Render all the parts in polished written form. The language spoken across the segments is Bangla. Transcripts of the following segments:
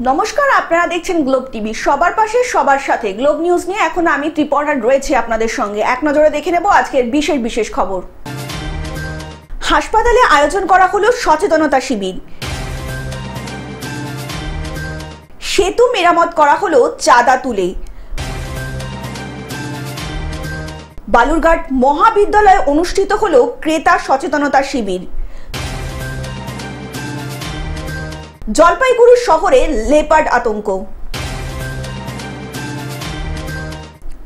নমস্কার, আপনারা দেখছেন গ্লোব টিভি। সবার পাশে সবার সাথে গ্লোব নিউজ নিয়ে এখন আমি ত্রিপর্ণা রয়েছে আপনাদের সঙ্গে। এক নজরে দেখে নেব আজকের বিশেষ খবর। হাসপাতালে আয়োজন করা হলো সচেতনতা শিবির। সেতু মেরামত করা হলো চাঁদা তুলে। বালুরঘাট মহাবিদ্যালয়ে অনুষ্ঠিত হলো ক্রেতা সচেতনতা শিবির। জলপাইগুড়ি শহরে লেপার্ড আতঙ্ক।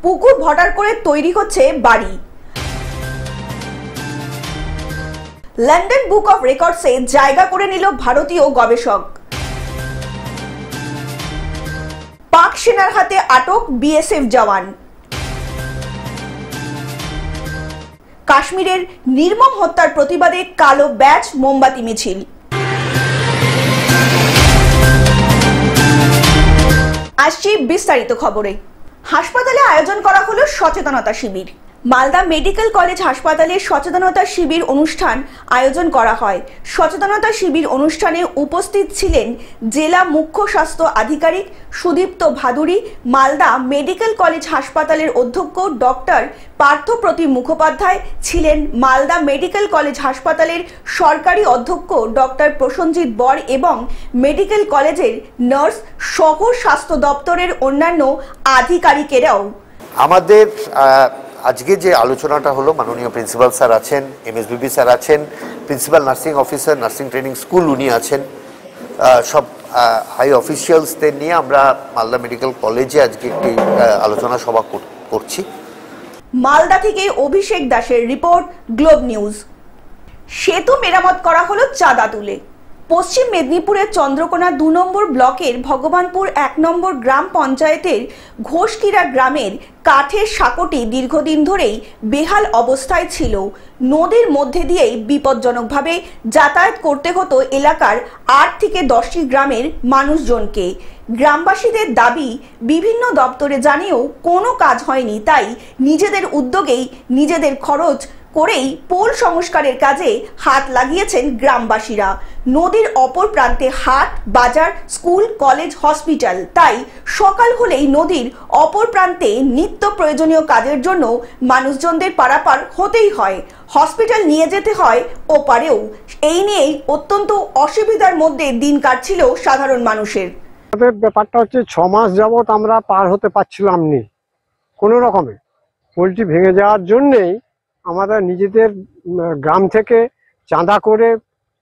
পুকুর ভরাট করে তৈরি হচ্ছে বাড়ি। লন্ডন বুক অফ রেকর্ডসে জায়গা করে নিল ভারতীয় গবেষক। পাক সেনার হাতে আটক বিএসএফ জওয়ান। কাশ্মীরের নির্মম হত্যার প্রতিবাদে কালো ব্যাজ মোমবাতি মিছিল। আসছি বিস্তারিত খবরে। হাসপাতালে আয়োজন করা হলো সচেতনতা শিবির। মালদা মেডিকেল কলেজ হাসপাতালে সচেতনতা শিবির অনুষ্ঠান আয়োজন করা হয়। সচেতনতা শিবির অনুষ্ঠানে উপস্থিত ছিলেন জেলা মুখ্য স্বাস্থ্য আধিকারিক সুদীপ্ত ভাদুরী, মালদা মেডিকেল কলেজ হাসপাতালের অধ্যক্ষ ডক্টর পার্থপ্রতিম মুখোপাধ্যায় ছিলেন, মালদা মেডিকেল কলেজ হাসপাতালের সরকারি অধ্যক্ষ ডক্টর প্রসঞ্জিৎ বর এবং মেডিকেল কলেজের নার্স সহ স্বাস্থ্য দপ্তরের অন্যান্য আধিকারিকেরাও। আমাদের আজকে যে আলোচনাটা হলো, মাননীয় প্রিন্সিপাল স্যার আছেন, এমএসবিবি স্যার আছেন, principal nursing officer, nursing training school উনি আছেন, সব হাই অফিসিয়ালসদের নিয়ে আমরা মালদা মেডিকেল কলেজে আজকে একটি আলোচনা সভা করছি। মালদা থেকে অভিষেক দাসের রিপোর্ট, গ্লোব নিউজ। সেতু মেরামত করা হলো চাঁদা তুলে। পশ্চিম মেদিনীপুরের চন্দ্রকোনা 2 নম্বর ব্লকের ভগবানপুর 1 নম্বর গ্রাম পঞ্চায়েতের ঘোষকিরা গ্রামের কাঠের সাঁকোটি দীর্ঘদিন ধরেই বেহাল অবস্থায় ছিল। নদীর মধ্যে দিয়েই বিপজ্জনকভাবে যাতায়াত করতে হতো এলাকার 8 থেকে 10টি গ্রামের মানুষজনকে। গ্রামবাসীদের দাবি, বিভিন্ন দপ্তরে জানিয়েও কোনো কাজ হয়নি, তাই নিজেদের উদ্যোগেই নিজেদের খরচ করেই পোল সংস্কারের কাজে হাত লাগিয়েছেন গ্রামবাসীরা। নদীর অপর প্রান্তে হাট, বাজার, স্কুল, কলেজ, হসপিটাল, তাই সকাল হলেই নদীর অপর প্রান্তে নিত্য প্রয়োজনীয় কাজের জন্য মানুষজনদের পারাপার হতেই হয়। হসপিটাল নিয়ে যেতে হয় ওপারেও। এই নিয়েই অত্যন্ত অসুবিধার মধ্যে দিন কাটছিল সাধারণ মানুষের। ব্যাপারটা হচ্ছে 6 মাস যাবত আমরা পার হতে পারছিলাম না কোনো রকমে। পোলট্রি ভেঙে যাওয়ার জন্যেই আমাদের নিজেদের গ্রাম থেকে চাঁদা করে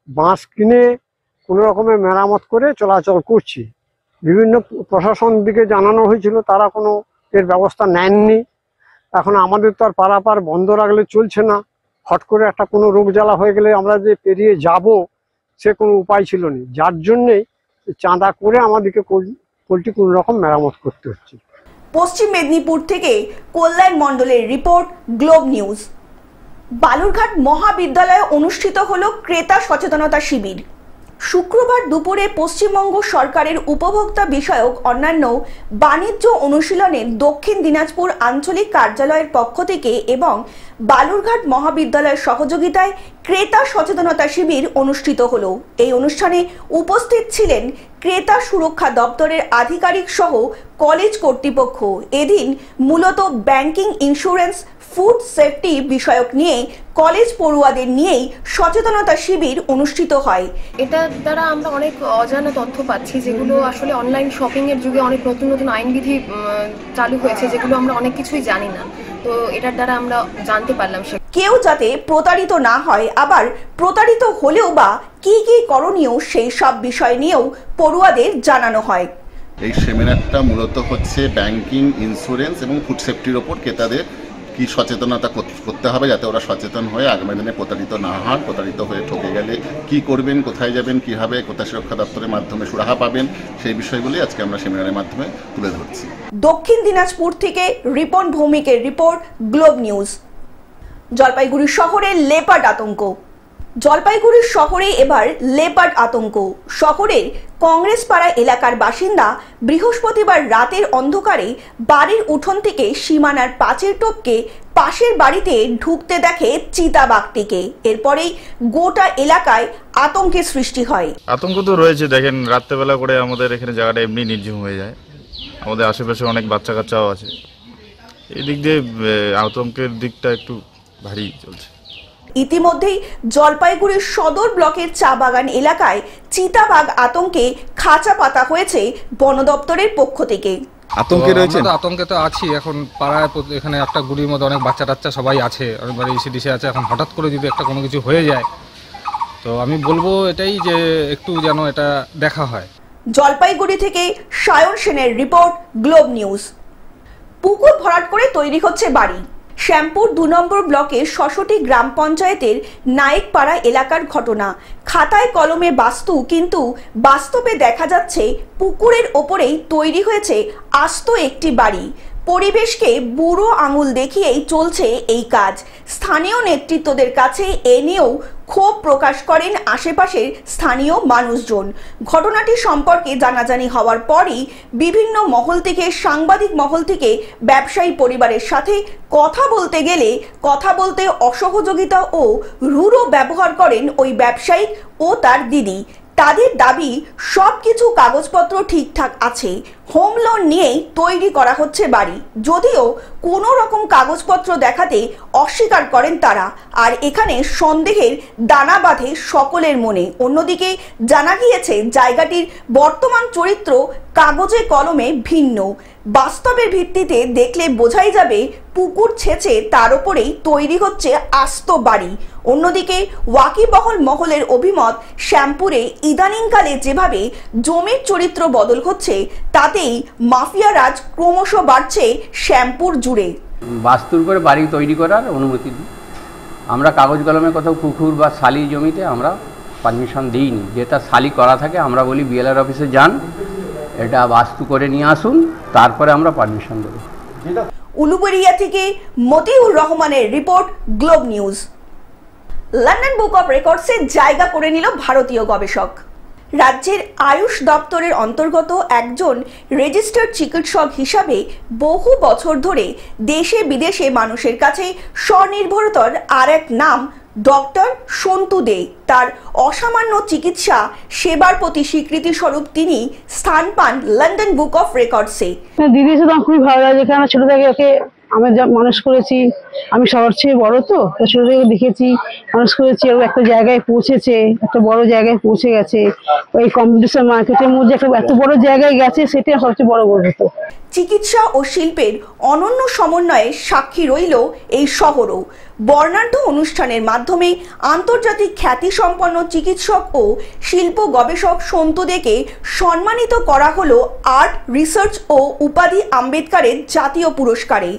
বাঁশ কিনে কোনো রকমের মেরামত করে চলাচল করছি। বিভিন্ন প্রশাসন দিকে জানানো হয়েছিল, তারা কোনো এর ব্যবস্থা নেননি। এখন আমাদের তো আর পারাপার বন্ধ রাখলে চলছে না। হট করে একটা কোনো রোগ জ্বালা হয়ে গেলে আমরা যে পেরিয়ে যাব সে কোনো উপায় ছিল না, যার জন্যেই চাঁদা করে আমাদেরকে পোলট্রি কোনো রকম মেরামত করতে হচ্ছে। পশ্চিম মেদিনীপুর থেকে কল্যাণ মণ্ডলের রিপোর্ট, গ্লোব নিউজ। বালুরঘাট মহাবিদ্যালয়ে অনুষ্ঠিত হলো ক্রেতা সচেতনতা শিবির। শুক্রবার দুপুরে পশ্চিমবঙ্গ সরকারের উপভোক্তা বিষয়ক অন্যান্য বাণিজ্য অনুশীলনের দক্ষিণ দিনাজপুর আঞ্চলিক কার্যালয়ের পক্ষ থেকে এবং বালুরঘাট মহাবিদ্যালয়ের সহযোগিতায় ক্রেতা সচেতনতা শিবির অনুষ্ঠিত হলো। এই অনুষ্ঠানে উপস্থিত ছিলেন ক্রেতা সুরক্ষা দপ্তরের আধিকারিক সহ কলেজ কর্তৃপক্ষ। এদিন মূলত ব্যাংকিং, ইন্স্যুরেন্স, ফুড সেফটি বিষয়ক নিয়ে কলেজ পড়ুয়াদের নিয়েই সচেতনতা শিবির অনুষ্ঠিত হয়। এটার দ্বারা আমরা অনেক অজানা তথ্য পাচ্ছি, যেগুলো আসলে অনলাইন শপিং এর যুগে অনেক নতুন নতুন আইনবিধি চালু হয়েছে, যেগুলো আমরা অনেক কিছুই জানি না। তো এটার দ্বারা আমরা জানতে পারলাম কেউ যাতে প্রতারিত না হয়, আবার প্রতারিত হলেও বা কি কি করণীয় সেই সব বিষয় নিয়েও পড়ুয়াদের জানানো হয়। এই সেমিনারটা মূলত হচ্ছে ব্যাংকিং, ইন্স্যুরেন্স এবং ফুড সেফটির ওপর ক্রেতাদের কি সচেতনতা করতে হবে, যাতে ওরা সচেতন হয়ে আগামী দিনে প্রতারিত না হন। প্রতারিত হয়ে ঠকে গেলে কি করবেন, কোথায় যাবেন, কীভাবে ক্রেতা সুরক্ষা দপ্তরের মাধ্যমে সুরাহা পাবেন, সেই বিষয়গুলি আজকে আমরা সেমিনারের মাধ্যমে তুলে ধরছি। দক্ষিণ দিনাজপুর থেকে রিপন ভৌমিকের রিপোর্ট, গ্লোব নিউজ। জলপাইগুড়ি শহরে লেপার্ড আতঙ্ক। জলপাইগুড়ি শহরে এবার লেপার্ড আতঙ্ক। শহরের কংগ্রেস পাড়া এলাকার বাসিন্দা বৃহস্পতিবার রাতের অন্ধকারে বাড়ির উঠোন থেকে সীমানার পাঁচের টপকে পাশের বাড়িতে ঢুকতে দেখে চিতাবাঘটিকে। এরপরেই গোটা এলাকায় আতঙ্কের সৃষ্টি হয়। আতঙ্ক তো রয়েছে, দেখেন রাত্রেবেলা করে আমাদের এখানে জায়গাটা এমনি নির্জীব হয়ে যায়। আমাদের আশেপাশে অনেক বাচ্চা কাচ্চাও আছে, এই দিক দিয়ে আতঙ্কের দিকটা একটু ভারী চলছে। ইতিমধ্যেই জলপাইগুড়ির সদর ব্লকের চা বাগান এলাকায় চিতাবাঘ আতঙ্কে খাঁচা পাতা হয়েছে বন দপ্তরের পক্ষ থেকে। আতঙ্কে রয়েছে, আতঙ্কে তো আছি। এখন পাড়ায় এখানে একটা গুড়ির মধ্যে অনেক বাচ্চা টাচ্চা সবাই আছে, অনেকবার এসে ডিসে আছে। এখন হঠাৎ করে যদি একটা কোনো কিছু হয়ে যায়, তো আমি বলবো এটাই যে একটু যেন এটা দেখা হয়। জলপাইগুড়ি থেকে সায়ন সেনের রিপোর্ট, গ্লোব নিউজ। পুকুর ভরাট করে তৈরি হচ্ছে বাড়ি। শ্যামপুর 2 নম্বর ব্লকের ৬৬টি গ্রাম পঞ্চায়েতের নায়েকপাড়া এলাকার ঘটনা। খাতায় কলমে বাস্তু, কিন্তু বাস্তবে দেখা যাচ্ছে পুকুরের ওপরেই তৈরি হয়েছে আস্ত একটি বাড়ি। পরিবেশকে বুড়ো আঙুল দেখিয়েই চলছে এই কাজ। স্থানীয় নেতৃত্বদের কাছে এ নিয়েও ক্ষোভ প্রকাশ করেন আশেপাশের স্থানীয় মানুষজন। ঘটনাটি সম্পর্কে জানাজানি হওয়ার পরই বিভিন্ন মহল থেকে, সাংবাদিক মহল থেকে ব্যবসায়ী পরিবারের সাথে কথা বলতে গেলে কথা বলতে অসহযোগিতা ও রূঢ় ব্যবহার করেন ওই ব্যবসায়ী ও তার দিদি। তাদের দাবি সবকিছু কাগজপত্র ঠিকঠাক আছে, হোম লোন নিয়েই তৈরি করা হচ্ছে বাড়ি, যদিও কোনো রকম কাগজপত্র দেখাতে অস্বীকার করেন তারা। আর এখানে সন্দেহের দানা বাঁধে সকলের মনে। অন্যদিকে জানা গিয়েছে জায়গাটির বর্তমান চরিত্র কাগজে কলমে ভিন্ন। বাস্তবের ভিত্তিতে দেখলে বোঝাই যাবে পুকুর ছেঁচে তার উপরেই তৈরি হচ্ছে আস্ত বাড়ি। অন্যদিকে ওয়াকিবহল মহলের অভিমত, শ্যামপুরে ইদানিংকালে যেভাবে জমির চরিত্র বদল হচ্ছে, তাতেই মাফিয়া রাজ ক্রমশ বাড়ছে শ্যামপুর জুড়ে। বাস্তুর করে বাড়ি তৈরি করার অনুমতি দিই আমরা। কাগজ কলমে কোথাও পুকুর বা শালি জমিতে আমরা পারমিশন দিইনি। যেটা শালি করা থাকে আমরা বলি বিএলআর অফিসে যান, এটা বাস্তু করে নিয়ে আসুন, তারপরে আমরা পারমিশন দেব। উলুবেড়িয়া থেকে মতিউর রহমানের report, globe news. London book of রেকর্ডসে জায়গা করে নিল ভারতীয় গবেষক। রাজ্যের আয়ুষ দপ্তরের অন্তর্গত একজন রেজিস্টার্ড চিকিৎসক হিসাবে বহু বছর ধরে দেশে বিদেশে মানুষের কাছে স্বনির্ভরতার আর এক নাম ডক্টর সন্তু দে। তার অসামান্য চিকিৎসা সেবার প্রতি স্বীকৃতি স্বরূপ তিনি স্থান পান লন্ডন বুক অফ রেকর্ডসে। দিদি শুধু আমার খুবই ভালো লাগে, কারণ ছোট থেকে ওকে আমি যা মানুষ করেছি, আমি সবার চেয়ে বড়, তো ছোট থেকে দেখেছি, মানুষ করেছি। ও একটা জায়গায় পৌঁছেছে, একটা বড় জায়গায় পৌঁছে গেছে। ওই কম্পিটিশন মার্কেটের মধ্যে একটা এত বড় জায়গায় গেছে, সেটাই সবচেয়ে বড় গর্বিত। চিকিৎসা ও শিল্পের অনন্য সমন্বয়ের সাক্ষী রইল এই শহরও। বর্ণাঢ্য অনুষ্ঠানের মাধ্যমে আন্তর্জাতিক খ্যাতিসম্পন্ন চিকিৎসক ও শিল্প গবেষক সন্তু দেকে সম্মানিত করা হলো আর্ট, রিসার্চ ও উপাধি আম্বেদকারের জাতীয় পুরস্কারে।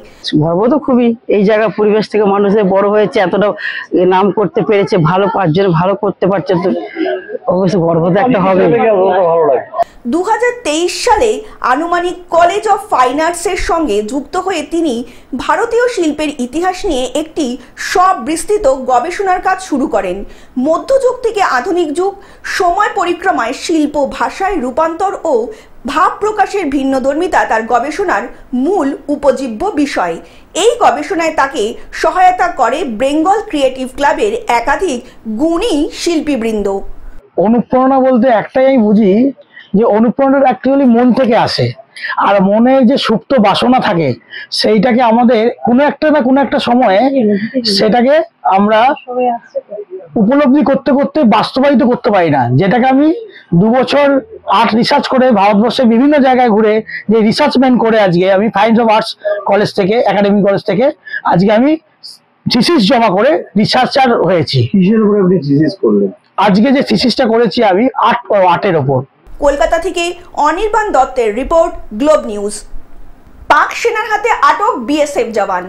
গর্ব তো খুবই, এই জায়গার পরিবেশ থেকে মানুষের বড় হয়েছে, এতটা নাম করতে পেরেছে, ভালো পাঁচজন ভালো করতে পারছে, তো অবশ্যই গর্ব তো একটা হবে। 2023 সালে আনুমানিক কলেজ অফ ফাইন আর্টসের সঙ্গে যুক্ত হয়ে তিনি ভারতীয় শিল্পের ইতিহাস নিয়ে একটি সবিস্তৃত গবেষণার কাজ শুরু করেন। মধ্যযুগ থেকে আধুনিক যুগ, সময় পরিক্রমায় শিল্প ভাষায় রূপান্তর ও ভাব প্রকাশের ভিন্নধর্মিতা তার গবেষণার মূল উপজীব্য বিষয়। এই গবেষণায় তাকে সহায়তা করে বেঙ্গল ক্রিয়েটিভ ক্লাবের একাধিক গুণী শিল্পীবৃন্দ। অনুপ্রেরণা বলতে একটাই আমি বুঝি, যে অনুপ্রেরণাটা অ্যাকচুয়ালি মন থেকে আসে। আর মনে যে সুপ্ত বাসনা থাকে, সেইটাকে আমাদের কোনো একটা না কোনো একটা সময়ে সেটাকে আমরা উপলব্ধি করতে করতে বাস্তবায়িত করতে পারি না। যেটাকে আমি 2 বছর আর্ট রিসার্চ করে ভারতবর্ষের বিভিন্ন জায়গায় ঘুরে, যে রিসার্চম্যান করে আজকে আমি ফাইন অফ আর্টস কলেজ থেকে, একাডেমি কলেজ থেকে আজকে আমি থিসিস জমা করে রিসার্চার হয়েছি। আজকে যে থিসিসটা করেছি আমি আর্টের ওপর। কলকাতা থেকে অনির্বাণ দত্তের রিপোর্ট, গ্লোব নিউজ। পাক সেনার হাতে আটক বিএসএফ জওয়ান।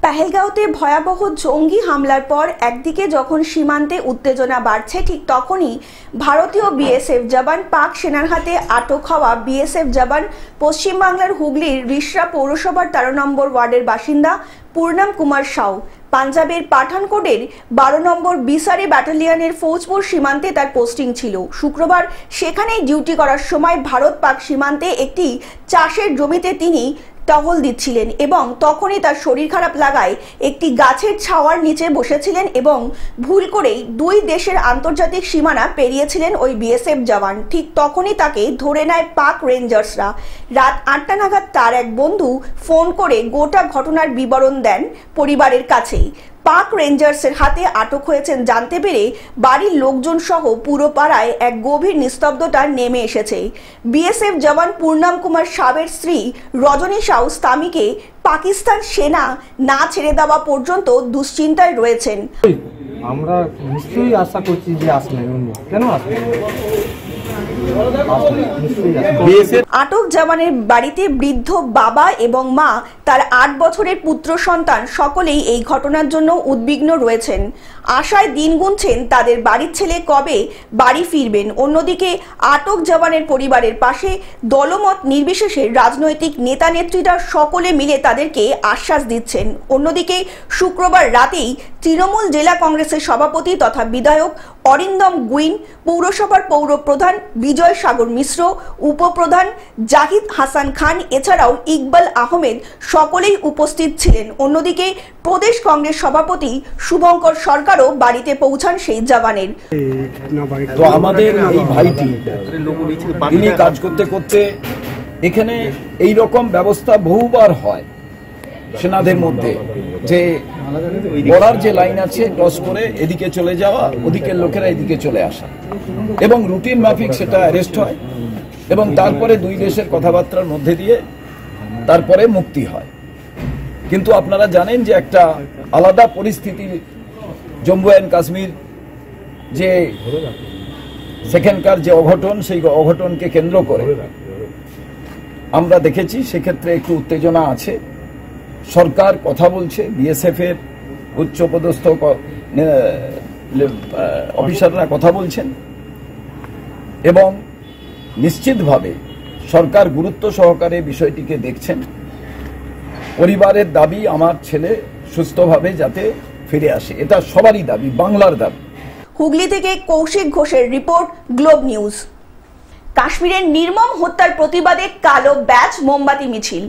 পেহেলগাঁওতে ভয়াবহ জঙ্গি হামলার পর একদিকে যখন সীমান্তে উত্তেজনা বাড়ছে, ঠিক তখনই ভারতীয় বিএসএফ জওয়ান, পাক সেনার হাতে আটক হওয়া বিএসএফ জওয়ান পশ্চিমবাংলার হুগলির রিষড়া পৌরসভার 13 নম্বর ওয়ার্ডের বাসিন্দা পূর্ণাম কুমার সাউ। পাঞ্জাবের পাঠানকোটের 12 নম্বর বিসারি ব্যাটালিয়নের ফৌজপুর সীমান্তে তার পোস্টিং ছিল। শুক্রবার সেখানেই ডিউটি করার সময় ভারত পাক সীমান্তে একটি চাষের জমিতে তিনি টহল দিচ্ছিলেন এবং তখনই তার শরীর খারাপ লাগায় একটি গাছের ছাওয়ার নিচে বসেছিলেন এবং ভুল করেই দুই দেশের আন্তর্জাতিক সীমানা পেরিয়েছিলেন ওই বিএসএফ জওয়ান। ঠিক তখনই তাকে ধরে নেয় পাক রেঞ্জার্সরা। রাত 8টা নাগাদ তার এক বন্ধু ফোন করে গোটা ঘটনার বিবরণ দেন পরিবারের কাছেই। পাক রেঞ্জার্সের হাতে আটক হয়েছেন জানতে পেরে বাড়ির লোকজন সহ পুরো পাড়ায় এক গভীর নিস্তব্ধতা নেমে এসেছে। বিএসএফ জওয়ান পূর্ণাম কুমার সাবের স্ত্রী রজনী সাউ স্বামীকে পাকিস্তান সেনা না ছেড়ে দেওয়া পর্যন্ত দুশ্চিন্তায় রয়েছেন। আমরা নিশ্চয়ই আশা করছি যে আসলেন, কেন আসলেন? আটক জওয়ানের বাড়িতে বৃদ্ধ বাবা এবং মা, তার 8 বছরের পুত্র সন্তান সকলেই এই ঘটনার জন্য উদ্বিগ্ন রয়েছেন। আশায় দিন গুনছেন তাদের বাড়ির ছেলে কবে বাড়ি ফিরবেন। অন্যদিকে আটক জওয়ানের পরিবারের পাশে দলমত নির্বিশেষে রাজনৈতিক নেতা নেত্রীরা সকলে মিলে তাদেরকে আশ্বাস দিচ্ছেন। অন্যদিকে শুক্রবার রাতেই তৃণমূল জেলা কংগ্রেসের সভাপতি তথা বিধায়ক অরিন্দম গুইন, পৌরসভার পৌরপ্রধান বিজয় সাগর মিশ্র, উপপ্রধান জাহিদ হাসান খান এছাড়াও ইকবাল আহমেদ সকলেই উপস্থিত ছিলেন। অন্যদিকে প্রদেশ কংগ্রেস সভাপতি শুভঙ্কর সরকারও বাড়িতে পৌঁছান সেই জওয়ানের। তো আমাদের এই ভাইটি তিনি কাজ করতে করতে এখানে এই রকম ব্যবস্থা বহুবার হয় সেনাদের মধ্যে, যে বর্ডার যে লাইন আছে ক্রস করে এদিকে চলে যাওয়া, ওদিকের লোকেরা এদিকে চলে আসা, এবং রুটিন মাফিক সেটা অ্যারেস্ট হয় এবং তারপরে দুই দেশের কথাবার্তার মধ্যে দিয়ে তারপরে মুক্তি হয়। কিন্তু আপনারা জানেন যে একটা আলাদা পরিস্থিতি জম্মু অ্যান্ড কাশ্মীর যে সেখানকার যে অঘটন, সেই অঘটনকে কেন্দ্র করে আমরা দেখেছি সেক্ষেত্রে একটু উত্তেজনা আছে। সরকার কথা বলছে, বিএসএফ এর উচ্চপদস্থ অফিসাররা কথা বলছেন এবং নিশ্চিতভাবে সরকার গুরুত্ব সহকারে বিষয়টিকে দেখছেন। পরিবারের দাবি আমার ছেলে সুস্থভাবে যাতে ফিরে আসে, এটা সবারই দাবি, বাংলার দাবি। হুগলি থেকে কৌশিক ঘোষের রিপোর্ট, গ্লোব নিউজ। কাশ্মীরের নির্মম হত্যার প্রতিবাদে কালো ব্যাচ মোমবাতি মিছিল।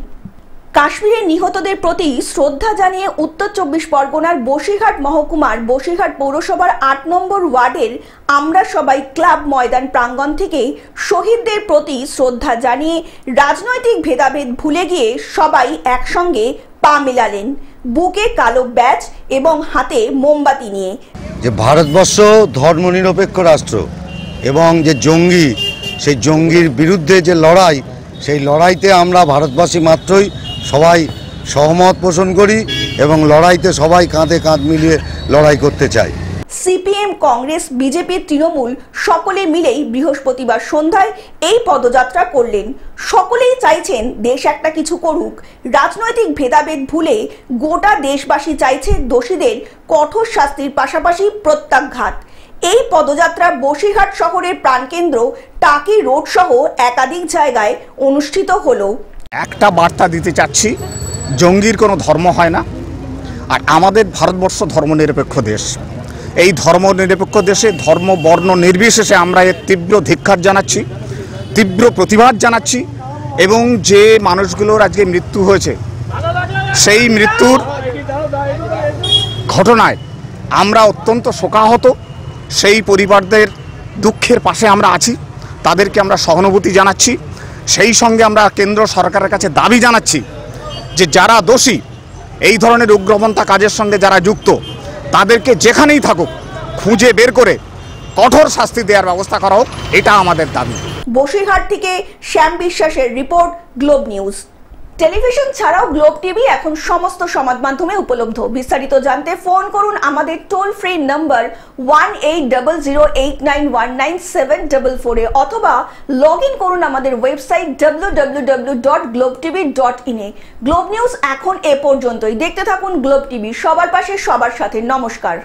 কাশ্মীরের নিহতদের প্রতি শ্রদ্ধা জানিয়ে উত্তর 24 পরগনার বসিরহাট মহকুমার বসিরহাট পৌরসভার 8 নম্বর ওয়ার্ডের আমরা সবাই ক্লাব ময়দান প্রাঙ্গণ থেকে শহীদদের প্রতি শ্রদ্ধা জানিয়ে রাজনৈতিক ভেদাভেদ ভুলে গিয়ে সবাই একসঙ্গে পা মেলালেন, বুকে কালো ব্যাচ এবং হাতে মোমবাতি নিয়ে। যে ভারতবর্ষ ধর্মনিরপেক্ষ রাষ্ট্র এবং যে জঙ্গি, সেই জঙ্গির বিরুদ্ধে যে লড়াই, সেই লড়াইতে আমরা ভারতবাসী মাত্রই সবাই সহমত পোষণ করি এবং লড়াইতে সবাই কাঁধে কাঁধ মিলিয়ে লড়াই করতে চাই। সিপিএম, কংগ্রেস, বিজেপি, তৃণমূল সকলে মিলেই বৃহস্পতিবার সন্ধ্যায় এই পদযাত্রা করলেন। সকলেই চাইছেন দেশ একটা কিছু করুক। রাজনৈতিক ভেদাভেদ ভুলে গোটা দেশবাসী চাইছে দোষীদের কঠোর শাস্তির পাশাপাশি প্রত্যাঘাত। এই পদযাত্রা বসিরহাট শহরের প্রাণকেন্দ্র টাকি রোড সহ একাধিক জায়গায় অনুষ্ঠিত হলো। একটা বার্তা দিতে চাচ্ছি, জঙ্গির কোনো ধর্ম হয় না, আর আমাদের ভারতবর্ষ ধর্মনিরপেক্ষ দেশ। এই ধর্মনিরপেক্ষ দেশে ধর্ম বর্ণ নির্বিশেষে আমরা এর তীব্র ধিক্কার জানাচ্ছি, তীব্র প্রতিবাদ জানাচ্ছি এবং যে মানুষগুলোর আজকে মৃত্যু হয়েছে সেই মৃত্যুর ঘটনায় আমরা অত্যন্ত শোকাহত। সেই পরিবারদের দুঃখের পাশে আমরা আছি, তাদেরকে আমরা সহানুভূতি জানাচ্ছি। সেই সঙ্গে আমরা কেন্দ্র সরকারের কাছে দাবি জানাচ্ছি যে যারা দোষী, এই ধরনের উগ্রপন্থা কাজের সঙ্গে যারা যুক্ত, তাদেরকে যেখানেই থাকুক খুঁজে বের করে কঠোর শাস্তি দেওয়ার ব্যবস্থা করা হোক, এটা আমাদের দাবি। বসিরহাট থেকে শ্যাম বিশ্বাসের রিপোর্ট, গ্লোব নিউজ। টেলিভিশন ছাড়াও গ্লোব টিভি এখন সমস্ত সমাজ মাধ্যমে উপলব্ধ। বিস্তারিত জানতে ফোন করুন আমাদের টোল ফ্রি নাম্বার 180089197444 অথবা লগ ইন করুন আমাদের ওয়েবসাইট www.globetv.in এ। গ্লোব নিউজ এখন এ পর্যন্তই। দেখতে থাকুন গ্লোব টিভি, সবার পাশে সবার সাথে। নমস্কার।